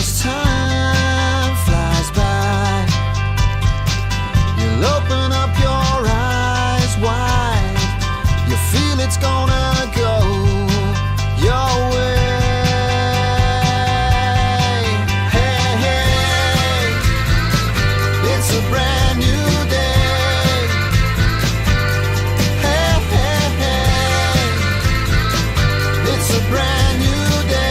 as time flies by, you'll open up your eyes wide. You feel it's gonna go your way. Hey, hey, it's a brand new day. Hey, hey, hey, it's a brand new day.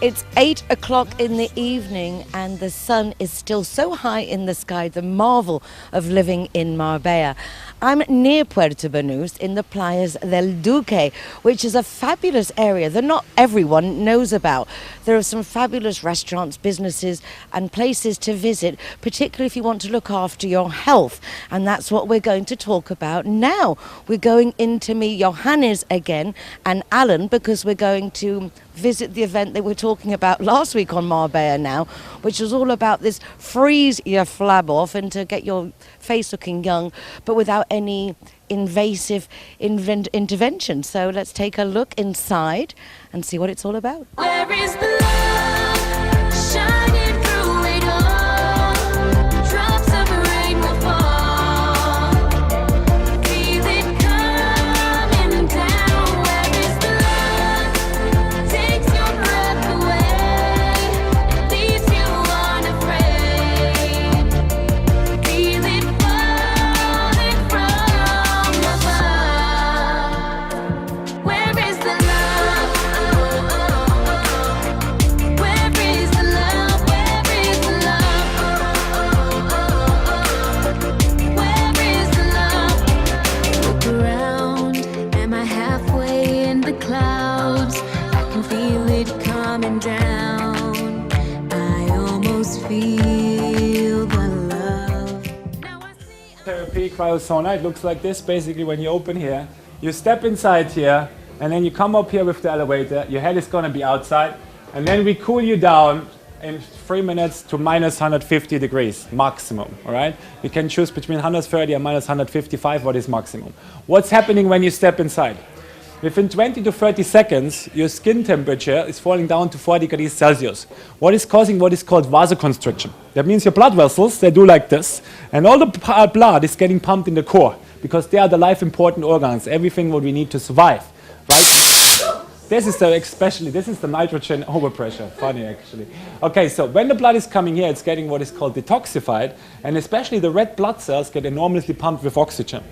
It's 8 o'clock in the evening and the sun is still so high in the sky, the marvel of living in Marbella. I'm near Puerto Banus in the Playas del Duque, which is a fabulous area that not everyone knows about. There are some fabulous restaurants, businesses and places to visit, particularly if you want to look after your health. And that's what we're going to talk about now. We're going in to meet Johannes again and Alan, because we're going to visit the event that we're talking about last week on Marbella now, which was all about this freeze your flab off and to get your face looking young, but without any invasive intervention. So let's take a look inside and see what it's all about. Where is the love shining through it all? Drops of rain will fall. Feel it coming down. Where is the love? Takes your breath away. It leaves you unafraid. Feel it falling from above. Where is the love? Where is the love? Where is the love? Where is the love? Look around, am I halfway in the clouds? I can feel it coming down. I almost feel the love. Now I see. Therapy cryosauna, it looks like this. Basically, when you open here, you step inside here, and then you come up here with the elevator. Your head is going to be outside, and then we cool you down in 3 minutes to minus 150 degrees maximum. All right, you can choose between 130 and minus 155. What is maximum? What's happening when you step inside? Within 20 to 30 seconds, your skin temperature is falling down to 4 degrees Celsius. What is causing what is called vasoconstriction? That means your blood vessels, they do like this, and all the blood is getting pumped in the core, because they are the life important organs, everything what we need to survive, right? This is the nitrogen overpressure. Funny, actually. Okay, so when the blood is coming here, it's getting what is called detoxified, and especially the red blood cells get enormously pumped with oxygen.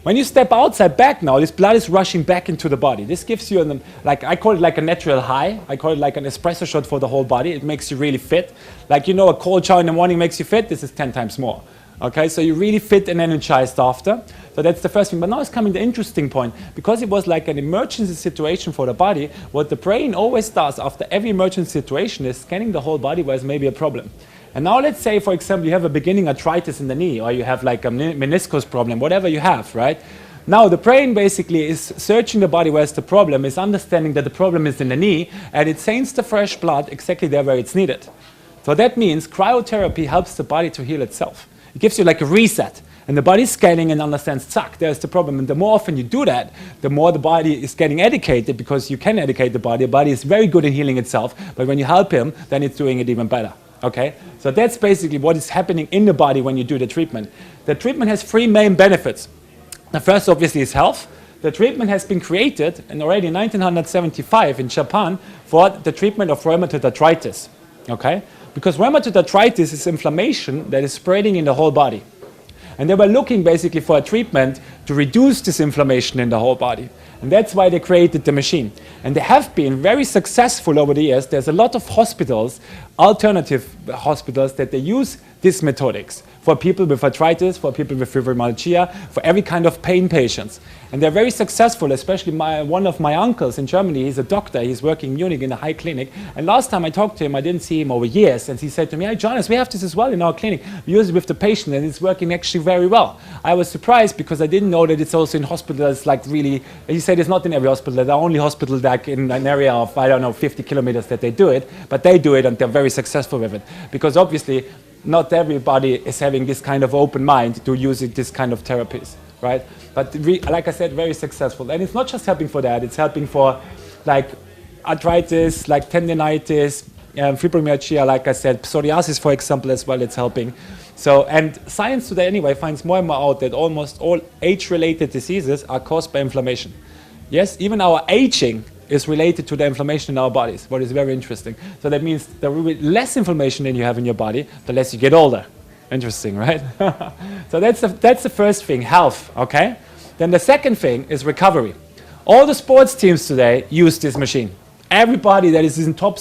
When you step outside back now, this blood is rushing back into the body. This gives you, I call it like a natural high. I call it like an espresso shot for the whole body. It makes you really fit. Like, you know, a cold shower in the morning makes you fit. This is 10 times more. Okay, so you're really fit and energized after. So that's the first thing. But now is coming the interesting point. Because it was like an emergency situation for the body, what the brain always does after every emergency situation is scanning the whole body where there's maybe a problem. And now let's say, for example, you have a beginning arthritis in the knee, or you have like a meniscus problem, whatever you have, right? Now the brain basically is searching the body where's the problem, is understanding that the problem is in the knee, and it sends the fresh blood exactly there where it's needed. So that means cryotherapy helps the body to heal itself. It gives you like a reset, and the body's scanning and understands, zack, there's the problem. And the more often you do that, the more the body is getting educated, because you can educate the body. The body is very good in healing itself, but when you help him, then it's doing it even better. Okay, so that's basically what is happening in the body when you do the treatment. The treatment has 3 main benefits. The first, obviously, is health. The treatment has been created already in 1975 in Japan for the treatment of rheumatoid arthritis. Okay, because rheumatoid arthritis is inflammation that is spreading in the whole body. And they were looking basically for a treatment to reduce this inflammation in the whole body. And that's why they created the machine. And they have been very successful over the years. There's a lot of hospitals, alternative hospitals, that they use these methodics for people with arthritis, for people with fibromyalgia, for every kind of pain patients. And they're very successful, especially one of my uncles in Germany. He's a doctor. He's working in Munich in a high clinic. And last time I talked to him, I didn't see him over years. And he said to me, "Hey, Johannes, we have this as well in our clinic. We use it with the patient, and it's working actually very well." I was surprised because I didn't know that it's also in hospitals, like really, he said it's not in every hospital. There are only hospitals like in an area of, I don't know, 50 kilometers that they do it. But they do it, and they're very successful with it. Because obviously, not everybody is having this kind of open mind to using this kind of therapies, right? But like I said, very successful. And it's not just helping for that, it's helping for like arthritis, like tendinitis, fibromyalgia, like I said, psoriasis, for example, as well, it's helping. So, and science today anyway finds more and more out that almost all age-related diseases are caused by inflammation. Yes, even our aging is related to the inflammation in our bodies, what is very interesting. So that means the less inflammation than you have in your body, the less you get older. Interesting, right? So that's the first thing, health, okay? Then the second thing is recovery. All the sports teams today use this machine. Everybody that is in top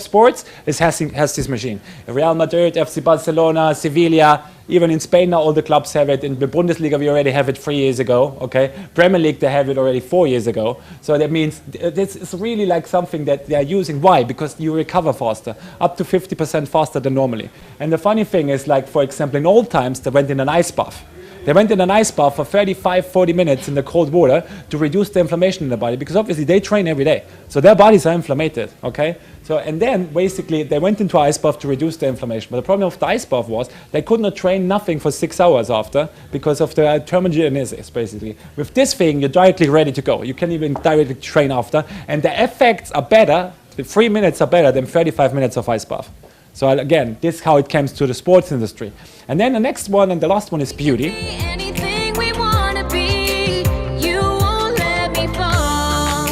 sports has this machine. Real Madrid, FC Barcelona, Sevilla, even in Spain now all the clubs have it. In the Bundesliga we already have it 3 years ago, okay? Premier League they have it already 4 years ago. So that means this is really like something that they are using. Why? Because you recover faster, up to 50% faster than normally. And the funny thing is, like for example in old times they went in an ice bath. They went in an ice bath for 35-40 minutes in the cold water to reduce the inflammation in the body, because obviously they train every day. So their bodies are inflamed, okay? So, and then basically they went into ice bath to reduce the inflammation. But the problem of the ice bath was they could not train nothing for 6 hours after because of the thermogenesis, basically. With this thing, you're directly ready to go. You can even directly train after. And the effects are better, the 3 minutes are better than 35 minutes of ice bath. So again, this is how it comes to the sports industry. And then the next one and the last one is beauty. Anything we wanna be, you won't let me fall.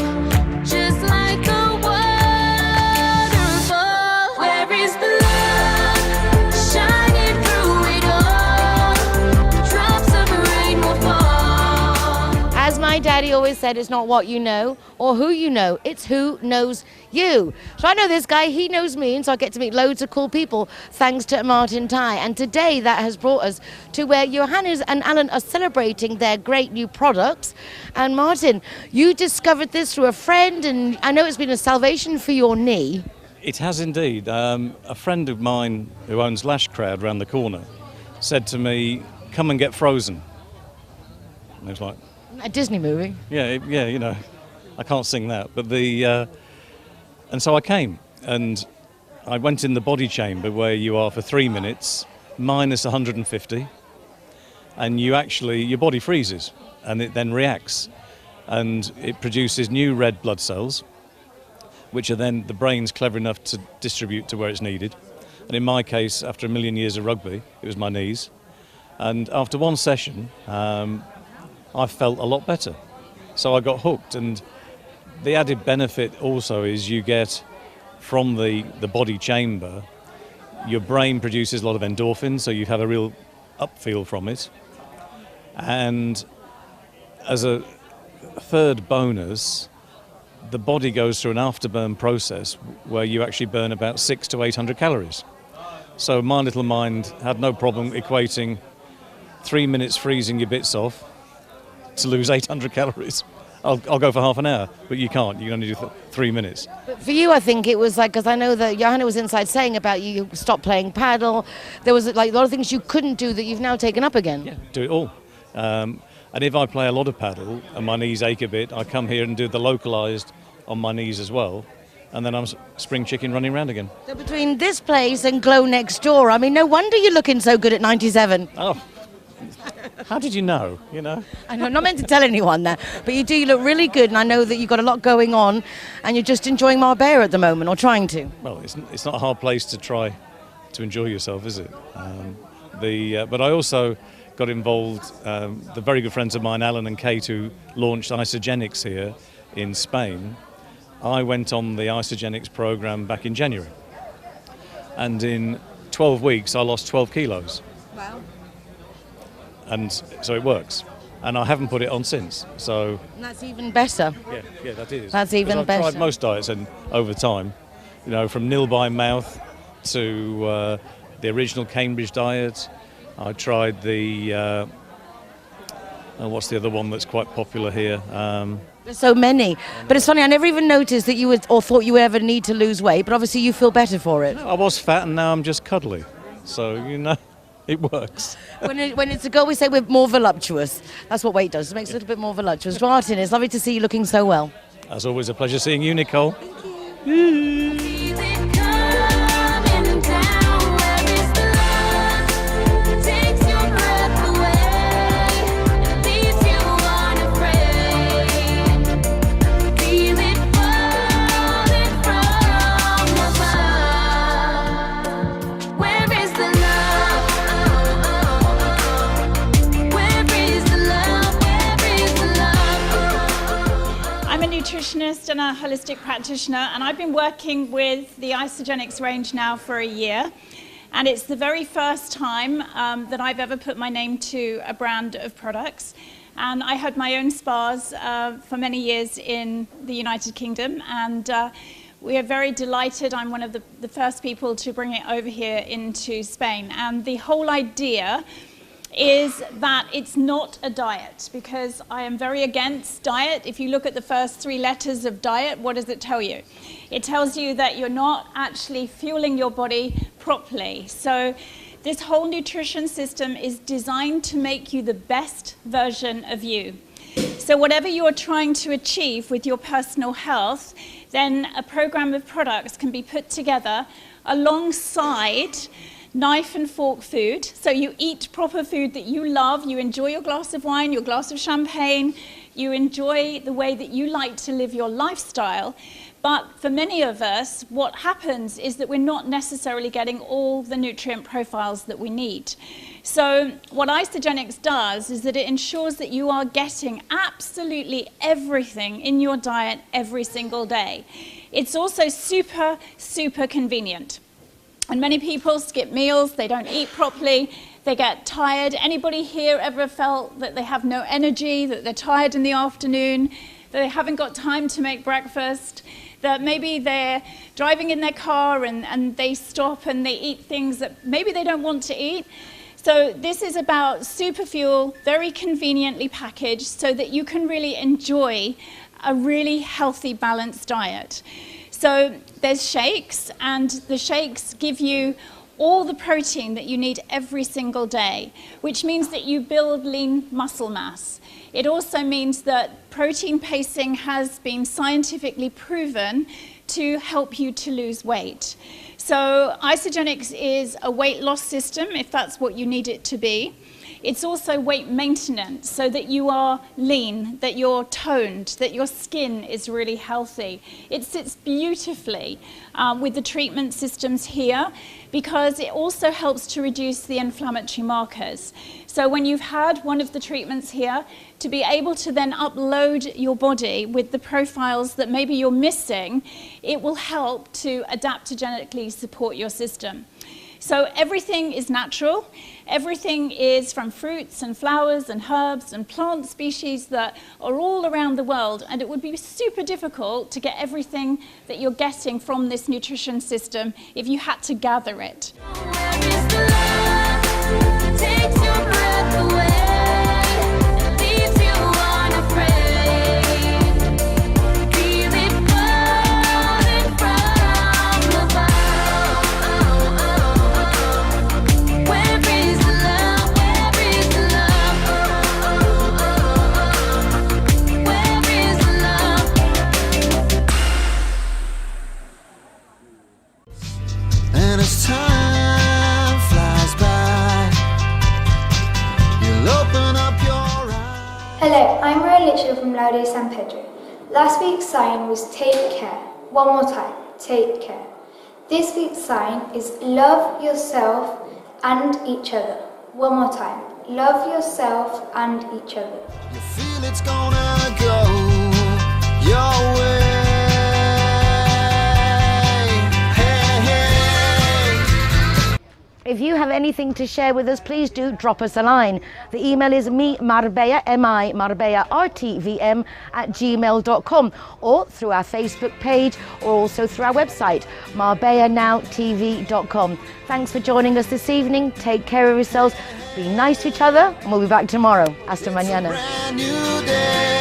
Just like a waterfall. Where is the love shining through it all? Drops of rain will fall. As my daddy always said, it's not what you know or who you know, it's who knows you. So I know this guy, he knows me, and so I get to meet loads of cool people thanks to Martin Ty. And today that has brought us to where Johannes and Alan are celebrating their great new products. And Martin, you discovered this through a friend, and I know it's been a salvation for your knee. It has indeed. A friend of mine who owns Lash Crowd round the corner said to me, "Come and get frozen." And I was like, A Disney movie. yeah, you know, I can't sing that. But and so I came, and I went in the body chamber where you are for 3 minutes, minus 150, and your body freezes, and it then reacts, and it produces new red blood cells, which are then the brain's clever enough to distribute to where it's needed. And in my case, after a million years of rugby, it was my knees. And after one session, I felt a lot better. So I got hooked, and the added benefit also is you get from the body chamber, your brain produces a lot of endorphins, so you have a real upfeel from it. And as a third bonus, the body goes through an afterburn process where you actually burn about 600 to 800 calories. So my little mind had no problem equating 3 minutes freezing your bits off to lose 800 calories. I'll go for half an hour, but you can't. You can only do 3 minutes. But for you, I think it was like, because I know that Johanna was inside saying about you stopped playing paddle. There was like a lot of things you couldn't do that you've now taken up again. Yeah, do it all. And if I play a lot of paddle and my knees ache a bit, I come here and do the localised on my knees as well. And then I'm spring chicken running around again. So between this place and Glow next door, I mean, no wonder you're looking so good at 97. Oh, how did you know, you know? I know, I'm not meant to tell anyone that, but you do, you look really good, and I know that you've got a lot going on, and you're just enjoying Marbella at the moment, or trying to. Well, it's not a hard place to try to enjoy yourself, is it? But I also got involved, the very good friends of mine, Alan and Kate, who launched Isogenics here in Spain. I went on the Isogenics program back in January. And in 12 weeks, I lost 12 kilos. Wow. And so it works. And I haven't put it on since. So And that's even better. yeah, that is. That's even 'Cause I've better. tried most diets and over time, you know, from nil by mouth to the original Cambridge diet. I tried the what's the other one that's quite popular here? There's so many. But it's funny, I never even noticed that you would, or thought you would ever need to lose weight, but obviously you feel better for it. I was fat and now I'm just cuddly. So, you know, it works. When it's a girl, we say we're more voluptuous. That's what weight does. It makes us a little bit more voluptuous. Martin, it's lovely to see you looking so well. As always, a pleasure seeing you, Nicole. Feel it coming down. Where is the love? Takes your breath away and leaves you unafraid. Feel it falling nutritionist and a holistic practitioner, and I've been working with the Isogenics range now for a year. And it's the very first time that I've ever put my name to a brand of products. And I had my own spas for many years in the United Kingdom, and we are very delighted. I'm one of the first people to bring it over here into Spain. And the whole idea is that it's not a diet, because I am very against diet. If you look at the first 3 letters of diet, what does it tell you? It tells you that you're not actually fueling your body properly. So this whole nutrition system is designed to make you the best version of you. So whatever you're trying to achieve with your personal health, then a program of products can be put together alongside knife and fork food. So you eat proper food that you love, you enjoy your glass of wine, your glass of champagne, you enjoy the way that you like to live your lifestyle. But for many of us, what happens is that we're not necessarily getting all the nutrient profiles that we need. So what Isogenics does is that it ensures that you are getting absolutely everything in your diet every single day. It's also super, super convenient. And many people skip meals, they don't eat properly, they get tired. Anybody here ever felt that they have no energy, that they're tired in the afternoon, that they haven't got time to make breakfast, that maybe they're driving in their car and they stop and they eat things that maybe they don't want to eat? So this is about super fuel, very conveniently packaged, so that you can really enjoy a really healthy, balanced diet. So there's shakes, and the shakes give you all the protein that you need every single day, which means that you build lean muscle mass. It also means that protein pacing has been scientifically proven to help you to lose weight. So Isogenics is a weight loss system, if that's what you need it to be. It's also weight maintenance, so that you are lean, that you're toned, that your skin is really healthy. It sits beautifully with the treatment systems here, because it also helps to reduce the inflammatory markers. So when you've had one of the treatments here, to be able to then upload your body with the profiles that maybe you're missing, it will help to adaptogenically support your system. So everything is natural. Everything is from fruits and flowers and herbs and plant species that are all around the world, and it would be super difficult to get everything that you're getting from this nutrition system if you had to gather it. Where is the love that takes your breath away and leaves you unafraid? Feel it coming from above. Where is the love? Where is the love? Where is the love? And as time flies by, you'll open up your eyes. Hello, I'm Rowan Lichfield from Laude San Pedro. Last week's sign was take care. One more time, take care. This week's sign is love yourself and each other. One more time, love yourself and each other. You feel it's gonna go your way. Hey, hey. If you have anything to share with us, please do drop us a line. The email is marbella, Marbella, RTVM @gmail.com, or through our Facebook page, or also through our website, marbellanowtv.com. Thanks for joining us this evening. Take care of yourselves. Be nice to each other, and we'll be back tomorrow. Hasta mañana. Brand new day.